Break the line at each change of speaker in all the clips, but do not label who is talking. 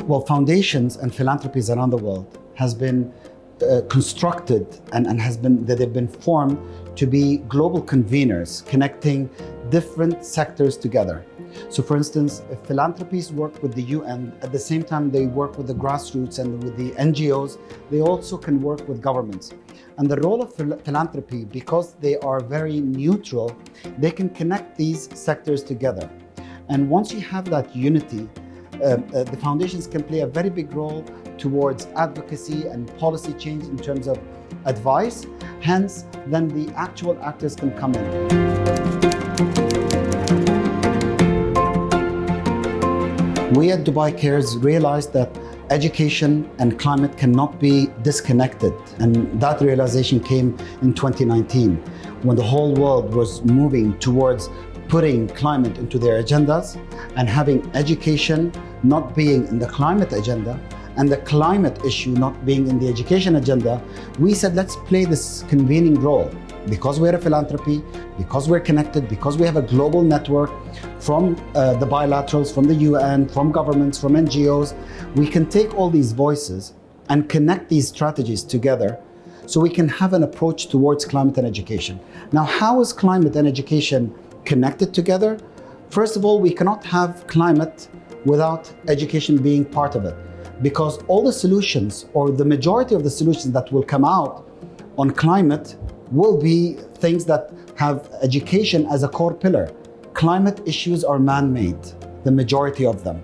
Well, foundations and philanthropies around the world has been constructed and they've been formed to be global conveners connecting different sectors together. So for instance, if philanthropies work with the UN, at the same time they work with the grassroots and with the NGOs, they also can work with governments. And the role of philanthropy, because they are very neutral, they can connect these sectors together. And once you have that unity, the foundations can play a very big role towards advocacy and policy change in terms of advice. Hence, then the actual actors can come in. We at Dubai Cares realized that education and climate cannot be disconnected. And that realization came in 2019, when the whole world was moving towards putting climate into their agendas and having education not being in the climate agenda and the climate issue not being in the education agenda. We said, let's play this convening role. Because we're a philanthropy, because we're connected, because we have a global network from the bilaterals, from the UN, from governments, from NGOs, we can take all these voices and connect these strategies together so we can have an approach towards climate and education. Now, how is climate and education connected together? First of all, we cannot have climate without education being part of it, because all the solutions, or the majority of the solutions that will come out on climate, will be things that have education as a core pillar. Climate issues are man-made, the majority of them.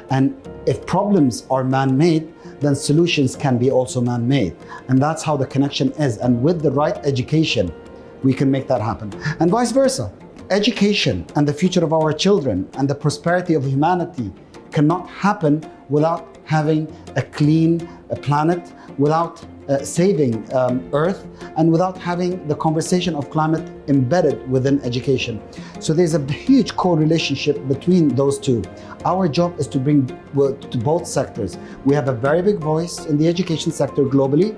And if problems are man-made, then solutions can be also man-made. And that's how the connection is. And with the right education, we can make that happen. And vice versa. Education and the future of our children and the prosperity of humanity cannot happen without having a clean planet, without saving Earth, and without having the conversation of climate embedded within education. So there's a huge correlationship between those two. Our job is to bring to both sectors. We have a very big voice in the education sector globally,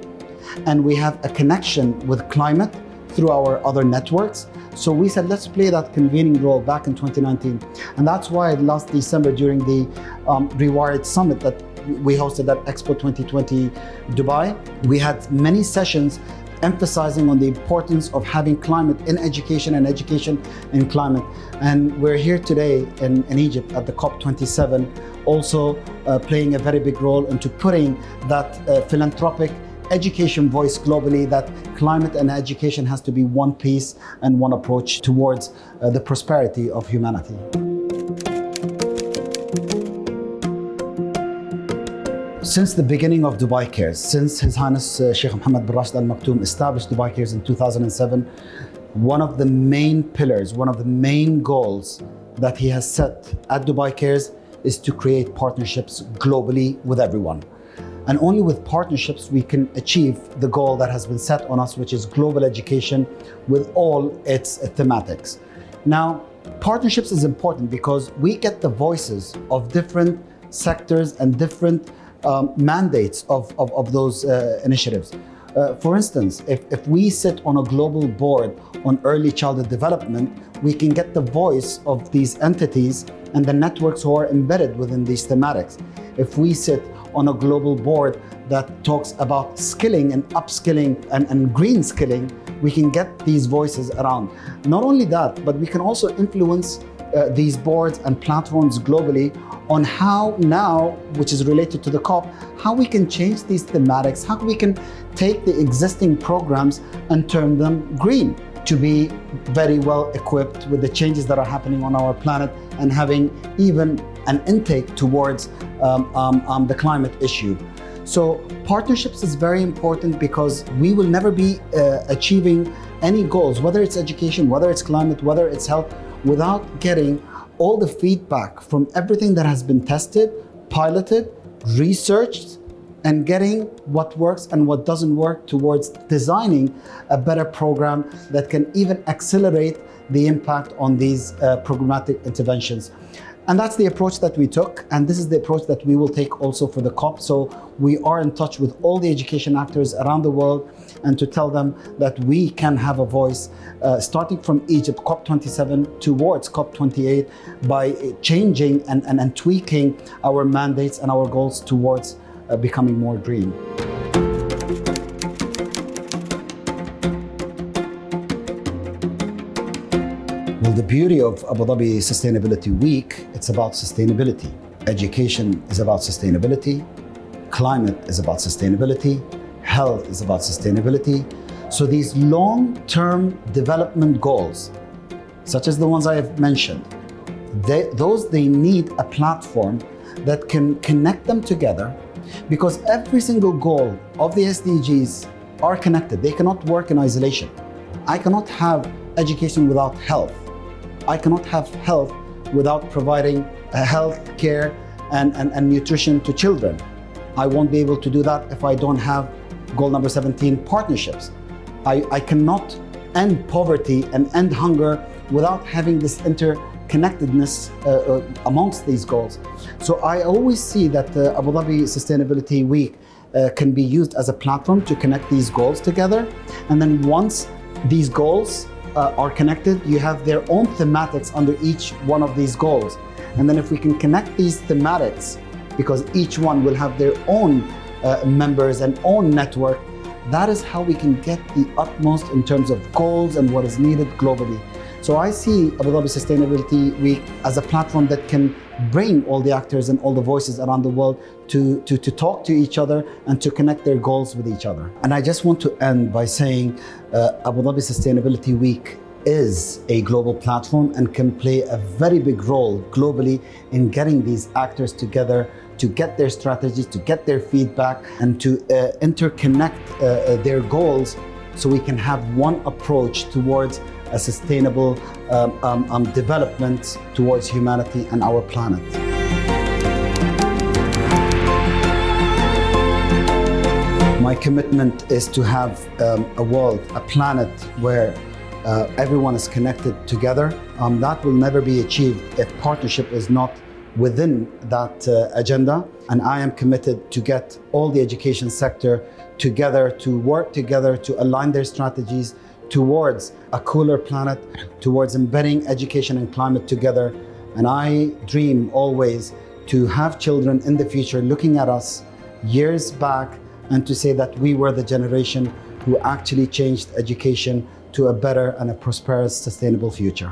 and we have a connection with climate through our other networks. So we said, let's play that convening role back in 2019. And that's why last December, during the Rewired Summit that we hosted at Expo 2020 Dubai, we had many sessions emphasizing on the importance of having climate in education and education in climate. And we're here today in Egypt at the COP27, also playing a very big role into putting that philanthropic education voice globally, that climate and education has to be one piece and one approach towards the prosperity of humanity. Since the beginning of Dubai Cares, since His Highness Sheikh Mohammed bin Rashid Al Maktoum established Dubai Cares in 2007, one of the main pillars, one of the main goals that he has set at Dubai Cares is to create partnerships globally with everyone. And only with partnerships we can achieve the goal that has been set on us, which is global education with all its thematics. Now, partnerships is important because we get the voices of different sectors and different mandates of those initiatives. For instance, if we sit on a global board on early childhood development, we can get the voice of these entities and the networks who are embedded within these thematics. If we sit on a global board that talks about skilling and upskilling and green skilling, we can get these voices around. Not only that, but we can also influence these boards and platforms globally on how now, which is related to the COP, how we can change these thematics, how we can take the existing programs and turn them green to be very well equipped with the changes that are happening on our planet and having even an intake towards the climate issue. So partnerships is very important because we will never be achieving any goals, whether it's education, whether it's climate, whether it's health, without getting all the feedback from everything that has been tested, piloted, researched, and getting what works and what doesn't work towards designing a better program that can even accelerate the impact on these programmatic interventions. And that's the approach that we took, and this is the approach that we will take also for the COP. So we are in touch with all the education actors around the world, and to tell them that we can have a voice, starting from Egypt, COP27, towards COP28, by changing and tweaking our mandates and our goals towards becoming more green. Well, the beauty of Abu Dhabi Sustainability Week, it's about sustainability. Education is about sustainability. Climate is about sustainability. Health is about sustainability. So these long-term development goals, such as the ones I have mentioned, they need a platform that can connect them together, because every single goal of the SDGs are connected. They cannot work in isolation. I cannot have education without health. I cannot have health without providing health care and nutrition to children. I won't be able to do that if I don't have goal number 17, partnerships. I cannot end poverty and end hunger without having this interconnectedness amongst these goals. So I always see that the Abu Dhabi Sustainability Week can be used as a platform to connect these goals together. And then once these goals are connected, you have their own thematics under each one of these goals. And then if we can connect these thematics, because each one will have their own members and own network, that is how we can get the utmost in terms of goals and what is needed globally. So I see Abu Dhabi Sustainability Week as a platform that can bring all the actors and all the voices around the world to talk to each other and to connect their goals with each other. And I just want to end by saying Abu Dhabi Sustainability Week is a global platform and can play a very big role globally in getting these actors together to get their strategies, to get their feedback, and to interconnect their goals, so we can have one approach towards a sustainable development towards humanity and our planet. My commitment is to have a world, a planet where everyone is connected together. That will never be achieved if partnership is not within that agenda. And I am committed to get all the education sector together, to work together, to align their strategies towards a cooler planet, towards embedding education and climate together. And I dream always to have children in the future looking at us years back and to say that we were the generation who actually changed education to a better and a prosperous, sustainable future.